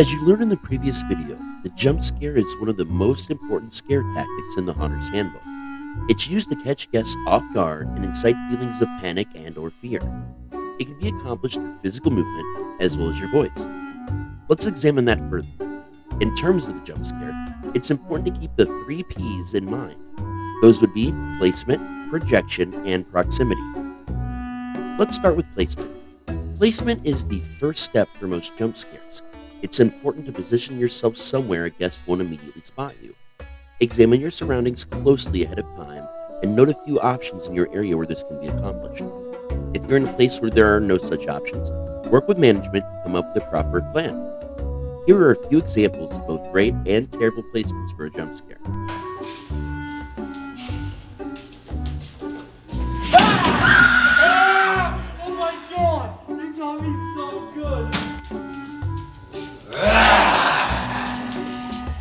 As you learned in the previous video, the jump scare is one of the most important scare tactics in the Haunter's Handbook. It's used to catch guests off guard and incite feelings of panic and or fear. It can be accomplished through physical movement as well as your voice. Let's examine that further. In terms of the jump scare, it's important to keep the 3 P's in mind. Those would be placement, projection, and proximity. Let's start with placement. Placement is the first step for most jump scares. It's important to position yourself somewhere a guest won't immediately spot you. Examine your surroundings closely ahead of time and note a few options in your area where this can be accomplished. If you're in a place where there are no such options, work with management to come up with a proper plan. Here are a few examples of both great and terrible placements for a jump scare. Oh my god! You got me so good!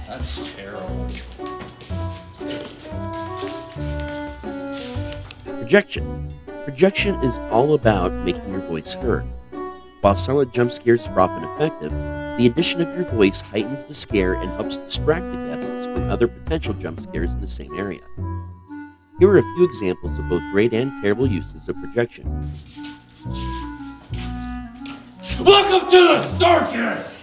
That's terrible. Projection. Projection is all about making your voice heard. While silent jump scares are often effective, the addition of your voice heightens the scare and helps distract the guests from other potential jump scares in the same area. Here are a few examples of both great and terrible uses of projection. Welcome to the circus!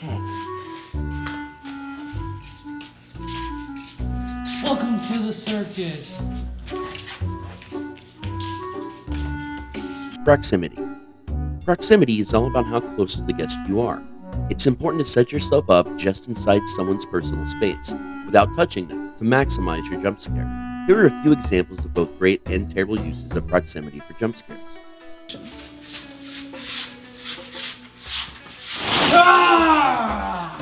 Welcome to the circus. Proximity. Proximity is all about how close to the guest you are. It's important to set yourself up just inside someone's personal space, without touching them, to maximize your jump scare. Here are a few examples of both great and terrible uses of proximity for jump scares. Ah!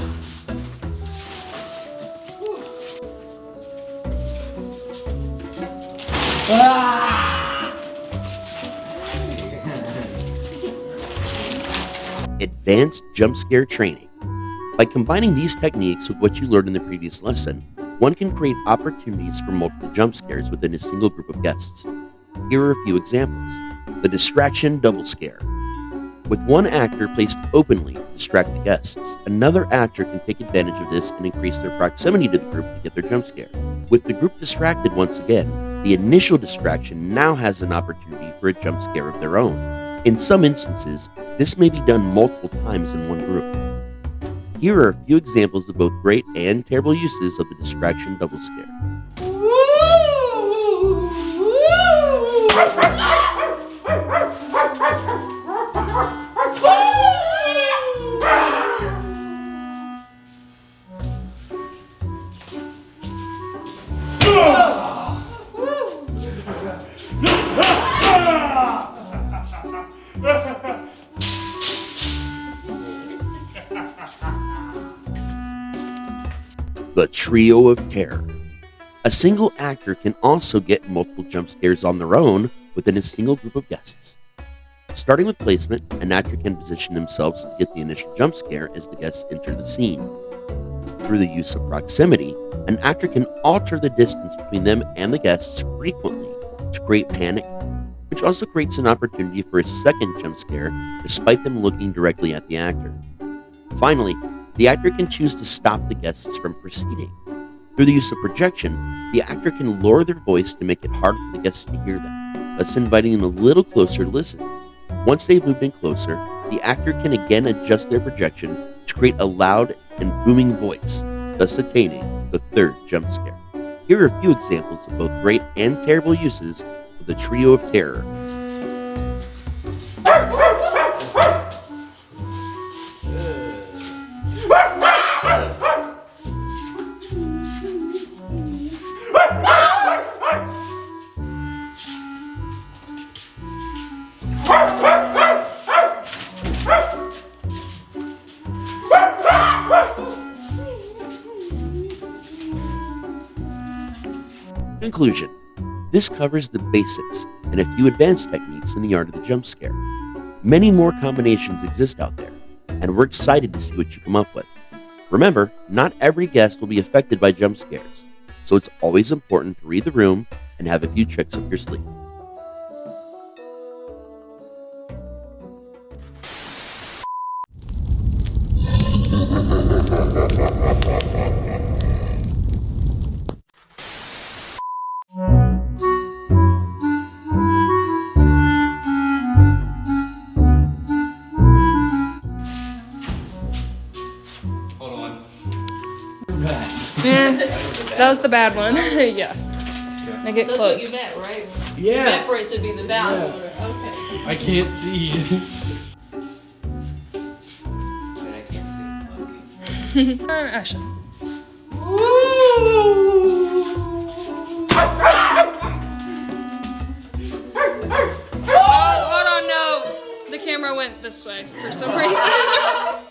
Advanced jump scare training. By combining these techniques with what you learned in the previous lesson, one can create opportunities for multiple jump scares within a single group of guests. Here are a few examples. The distraction double scare. With one actor placed openly to distract the guests, another actor can take advantage of this and increase their proximity to the group to get their jump scare. With the group distracted once again, the initial distraction now has an opportunity for a jump scare of their own. In some instances, this may be done multiple times in one group. Here are a few examples of both great and terrible uses of the distraction double scare. The trio of terror. A single actor can also get multiple jump scares on their own within a single group of guests. Starting with placement, an actor can position themselves to get the initial jump scare as the guests enter the scene. Through the use of proximity, an actor can alter the distance between them and the guests frequently to create panic, which also creates an opportunity for a second jump scare despite them looking directly at the actor. Finally, the actor can choose to stop the guests from proceeding. Through the use of projection, the actor can lower their voice to make it hard for the guests to hear them, thus inviting them a little closer to listen. Once they've moved in closer, the actor can again adjust their projection to create a loud and booming voice, thus attaining the third jump scare. Here are a few examples of both great and terrible uses of the trio of terror. Conclusion. This covers the basics and a few advanced techniques in the art of the jump scare. Many more combinations exist out there, and we're excited to see what you come up with. Remember, not every guest will be affected by jump scares, so it's always important to read the room and have a few tricks up your sleeve. That was the bad one. Yeah. Now get That's close. what you meant, right? Yeah. You meant for it to be the bad Yeah. one. Okay. I can't see. Action. Oh, hold on, no. The camera went this way for some reason.